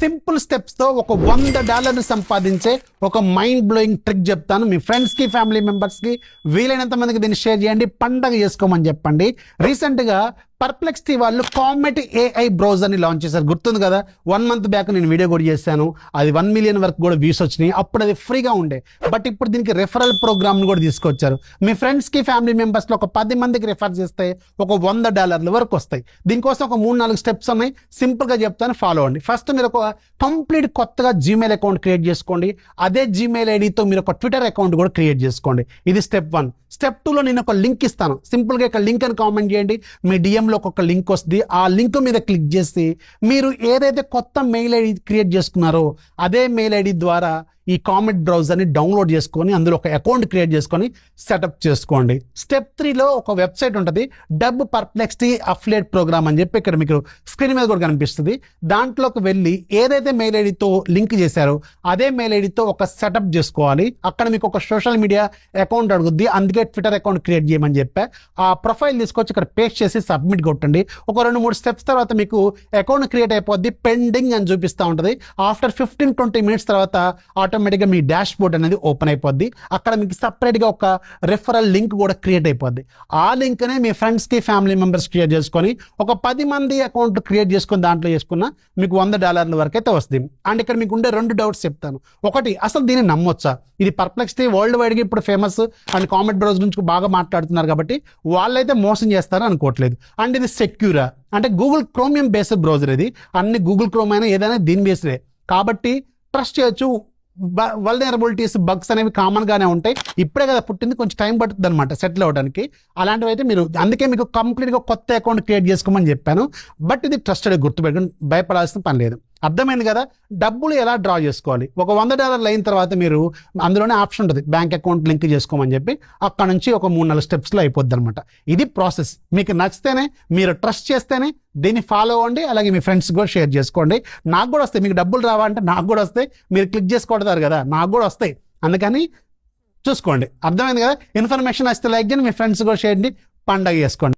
Simple steps తో ఒక $100 సంపాదించే ఒక మైండ్ బ్లోయింగ్ ట్రిక్ చెప్తాను. మీ ఫ్రెండ్స్ కి ఫ్యామిలీ మెంబర్స్ కి వీలైనంత మందికి దీన్ని షేర్ చేయండి, పండగ చేసుకోమని చెప్పండి. రీసెంట్ గా పర్ప్లెక్సిటీ వాళ్ళు కామెట్ AI బ్రౌజర్ ని లాంచ్ చేశారు. గుర్తుంది కదా, 1 month బ్యాక్ నేను వీడియో కూడా చేశాను. అది 1 million వరకు కూడా వ్యూస్ వచ్చినాయి. అప్పుడు అది ఫ్రీగా ఉండే, బట్ ఇప్పుడు దీనికి రెఫరల్ ప్రోగ్రామ్ కూడా తీసుకొచ్చారు. మీ ఫ్రెండ్స్ కి ఫ్యామిలీ మెంబర్స్ లో ఒక 10 మందికి రెఫర్ చేస్తే ఒక $100 వరకు వస్తాయి. దీనికోసం ఒక 3-4 స్టెప్స్ ఉన్నాయి, సింపుల్ గా చెప్తాను, ఫాలో అవ్వండి. ఫస్ట్ మీరు ఒక కంప్లీట్ కొత్తగా జీమెయిల్ అకౌంట్ క్రియేట్ చేసుకోండి. అదే జీమెయిల్ ఐడితో మీరు ఒక ట్విట్టర్ అకౌంట్ కూడా క్రియేట్ చేసుకోండి. ఇది స్టెప్ 1. స్టెప్ 2లో నేను ఒక లింక్ ఇస్తాను. సింపుల్గా ఇక్కడ లింక్ అని కామెంట్ చేయండి. మీ డిఎంలో ఒక లింక్ వస్తుంది. ఆ లింక్ మీద క్లిక్ చేసి మీరు ఏదైతే కొత్త మెయిల్ ఐడి క్రియేట్ చేసుకున్నారో అదే మెయిల్ ఐడి ద్వారా ఈ కామెట్ బ్రౌజర్ని డౌన్లోడ్ చేసుకొని అందులో ఒక అకౌంట్ క్రియేట్ చేసుకొని సెటప్ చేసుకోండి. స్టెప్ 3లో ఒక వెబ్సైట్ ఉంటుంది, డబ్ పర్ప్లెక్సిటీ అఫిలియేట్ ప్రోగ్రామ్ అని చెప్పి ఇక్కడ మీకు స్క్రీన్ మీద కూడా కనిపిస్తుంది. దాంట్లోకి వెళ్ళి ఏదైతే మెయిల్ ఐడితో లింక్ చేశారో అదే మెయిల్ ఐడితో ఒక సెటప్ చేసుకోవాలి. అక్కడ మీకు ఒక సోషల్ మీడియా అకౌంట్ అడుగుద్ది, అందుకే ట్విట్టర్ అకౌంట్ క్రియేట్ చేయమని చెప్పా. ఆ ప్రొఫైల్ తీసుకొచ్చి ఇక్కడ పేస్ట్ చేసి సబ్మిట్ కొట్టండి. ఒక 2-3 స్టెప్స్ తర్వాత మీకు అకౌంట్ క్రియేట్ అయిపోద్ది, పెండింగ్ అని చూపిస్తూ ఉంటుంది. ఆఫ్టర్ 15-20 minutes తర్వాత ఆటోమేటిక్గా మీ డాష్ బోర్డ్ అనేది ఓపెన్ అయిపోద్ది. అక్కడ మీకు సపరేట్గా ఒక రెఫరల్ లింక్ కూడా క్రియేట్ అయిపోద్ది. ఆ లింక్నే మీ ఫ్రెండ్స్కి ఫ్యామిలీ మెంబర్స్ క్రియేట్ చేసుకొని ఒక 10 మంది అకౌంట్ క్రియేట్ చేసుకొని దాంట్లో చేసుకున్న మీకు $100 వరకు అయితే వస్తుంది. అండ్ ఇక్కడ మీకు ఉండే 2 డౌట్స్ చెప్తాను. ఒకటి, అసలు దీన్ని నమ్మొచ్చా? ఇది పర్ప్లెక్సిటీ వరల్డ్ వైడ్గా ఇప్పుడు ఫేమస్ అండ్ కామెట్ బ్రౌజర్ నుంచి బాగా మాట్లాడుతున్నారు కాబట్టి వాళ్ళైతే మోసం చేస్తారని అనుకోవట్లేదు. అండ్ ఇది సెక్యూరా అంటే గూగుల్ క్రోమియం బేస్డ్ బ్రౌజర్, ఇది అన్ని గూగుల్ క్రోమ్ అయినా ఏదైనా దీని బేస్డే కాబట్టి ట్రస్ట్ చేయొచ్చు. వల్నరబిలిటీస్, బగ్స్ అనేవి కామన్ గానే ఉంటాయి. ఇప్పుడే కదా పుట్టింది, కొంచెం టైం పడుతుంది అనమాట సెటిల్ అవ్వడానికి. అలాంటివి అయితే మీరు, అందుకే మీకు కంప్లీట్ గా కొత్త అకౌంట్ క్రియేట్ చేసుకోమని చెప్పాను. బట్ ఇది ట్రస్టెడ్, గుర్తుపెట్టుకుని భయపడాల్సిన పని లేదు. అర్థమైంది కదా? డబ్బులు ఎలా డ్రా చేసుకోవాలి, ఒక $100 అయిన తర్వాత మీరు అందులోనే ఆప్షన్ ఉంటుంది బ్యాంక్ అకౌంట్ లింక్ చేసుకోమని చెప్పి, అక్కడ నుంచి ఒక 3-4 స్టెప్స్లో అయిపోద్ది అనమాట. ఇది ప్రాసెస్. మీకు నచ్చితేనే, మీరు ట్రస్ట్ చేస్తేనే దీన్ని ఫాలో అవ్వండి. అలాగే మీ ఫ్రెండ్స్ కూడా షేర్ చేసుకోండి. నాకు కూడా వస్తాయి, మీకు డబ్బులు రావాలంటే నాకు కూడా వస్తాయి. మీరు క్లిక్ చేసుకుంటారు కదా, నాకు కూడా వస్తాయి. అందుకని చూసుకోండి. అర్థమైంది కదా? ఇన్ఫర్మేషన్ వస్తే లైక్ చేయండి, మీ ఫ్రెండ్స్ కూడా షేర్ చేయండి, పండగ చేసుకోండి.